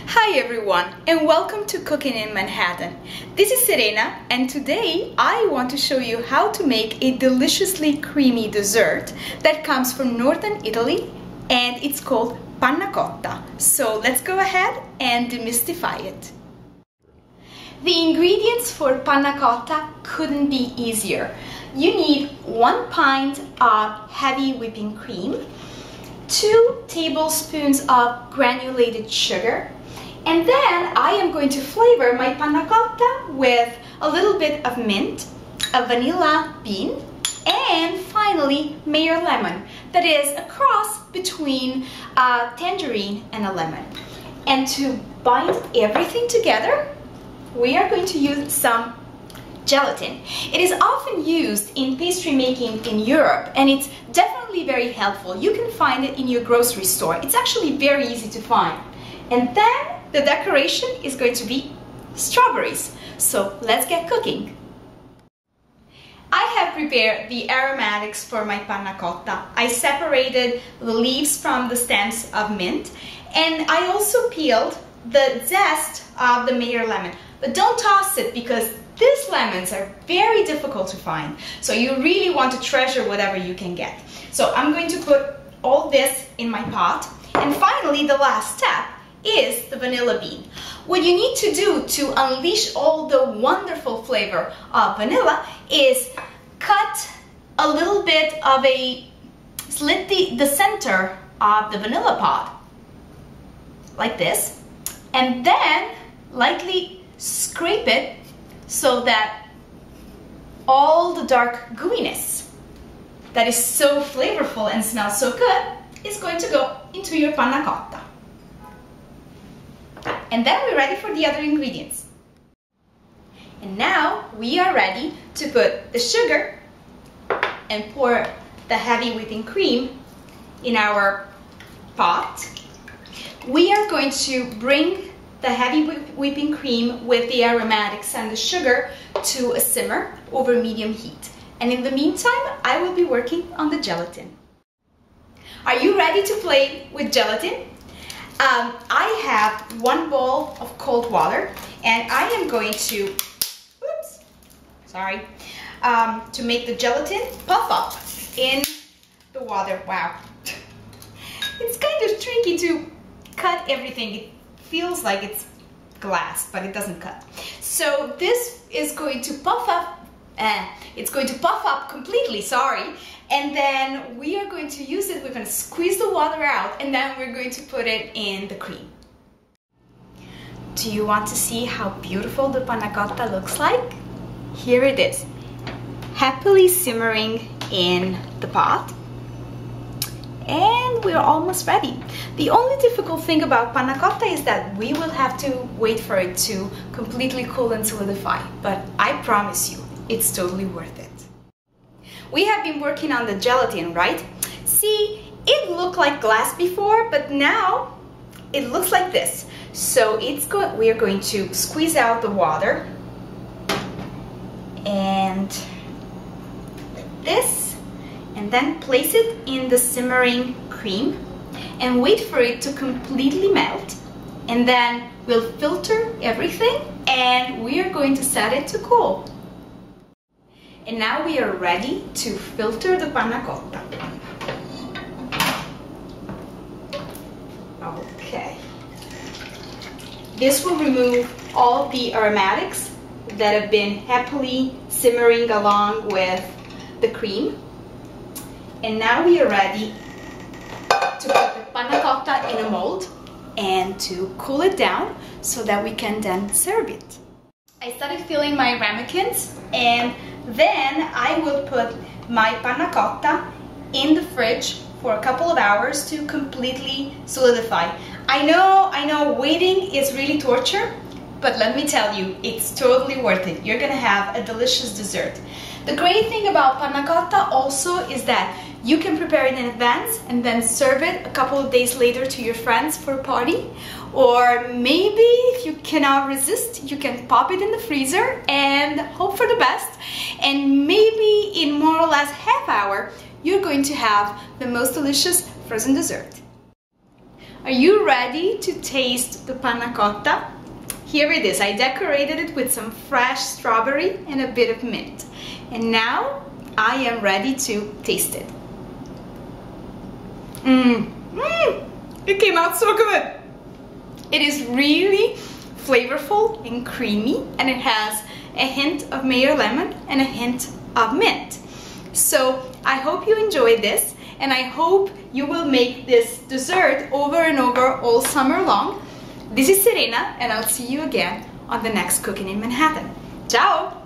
Hi everyone and welcome to Cooking in Manhattan. This is Serena and today I want to show you how to make a deliciously creamy dessert that comes from northern Italy and it's called panna cotta. So let's go ahead and demystify it. The ingredients for panna cotta couldn't be easier. You need 1 pint of heavy whipping cream, 2 tablespoons of granulated sugar, and then I am going to flavor my panna cotta with a little bit of mint, a vanilla bean, and finally Meyer lemon. That is a cross between a tangerine and a lemon. And to bind everything together, we are going to use some gelatin. It is often used in pastry making in Europe and it's definitely very helpful. You can find it in your grocery store. It's actually very easy to find. And then the decoration is going to be strawberries. So let's get cooking. I have prepared the aromatics for my panna cotta. I separated the leaves from the stems of mint and I also peeled the zest of the Meyer lemon. But don't toss it because these lemons are very difficult to find. So you really want to treasure whatever you can get. So I'm going to put all this in my pot. And finally, the last step is the vanilla bean. What you need to do to unleash all the wonderful flavor of vanilla is cut a little bit of slit the center of the vanilla pod, like this, and then lightly scrape it so that all the dark gooiness that is so flavorful and smells so good is going to go into your panna cotta. And then we're ready for the other ingredients. And now we are ready to put the sugar and pour the heavy whipping cream in our pot. We are going to bring the heavy whipping cream with the aromatics and the sugar to a simmer over medium heat. And in the meantime, I will be working on the gelatin. Are you ready to play with gelatin? I have 1 bowl of cold water and I am going to, to make the gelatin puff up in the water. Wow. It's kind of tricky to cut everything. It feels like it's glass, but it doesn't cut. So this is going to puff up, it's going to puff up completely, and then we are going to use it, we're going to squeeze the water out, and then we're going to put it in the cream. Do you want to see how beautiful the panna cotta looks like? Here it is, happily simmering in the pot. And we're almost ready. The only difficult thing about panna cotta is that we will have to wait for it to completely cool and solidify. But I promise you, it's totally worth it. We have been working on the gelatin, right? See, it looked like glass before, but now it looks like this. So we are going to squeeze out the water and this, and then place it in the simmering cream and wait for it to completely melt, and then we'll filter everything and we are going to set it to cool. And now we are ready to filter the panna cotta. Okay. This will remove all the aromatics that have been happily simmering along with the cream. And now we are ready to put the panna cotta in a mold and to cool it down so that we can then serve it. I started filling my ramekins and then I will put my panna cotta in the fridge for a couple of hours to completely solidify. I know waiting is really torture, but let me tell you, it's totally worth it. You're gonna have a delicious dessert. The great thing about panna cotta also is that you can prepare it in advance and then serve it a couple of days later to your friends for a party. Or maybe if you cannot resist, you can pop it in the freezer and hope for the best. And maybe in more or less half hour, you're going to have the most delicious frozen dessert. Are you ready to taste the panna cotta? Here it is. I decorated it with some fresh strawberry and a bit of mint. And now I am ready to taste it. It came out so good. It is really flavorful and creamy, and it has a hint of Meyer lemon and a hint of mint. So I hope you enjoyed this, and I hope you will make this dessert over and over all summer long. This is Serena, and I'll see you again on the next Cooking in Manhattan. Ciao!